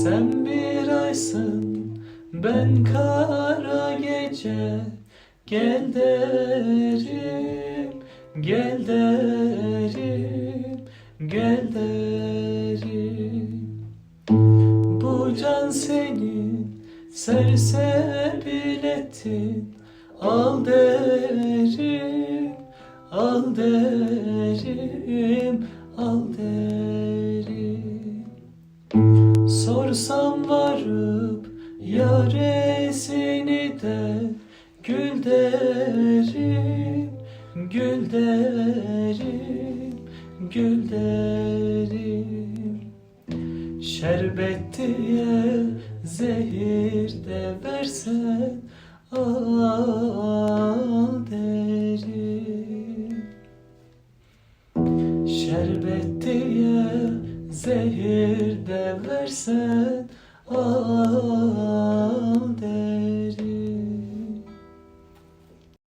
Sen bir aysın, ben kara gece. Gel derim, gel derim, gel derim. Bu can senin, sersebil ettin. Al derim, al derim, al derim. Sorsam varıp yaresini de, gül derim, gül derim, gül derim. Şerbet diye zehir de versen, al derim. Şerbet diye zehir de versen, al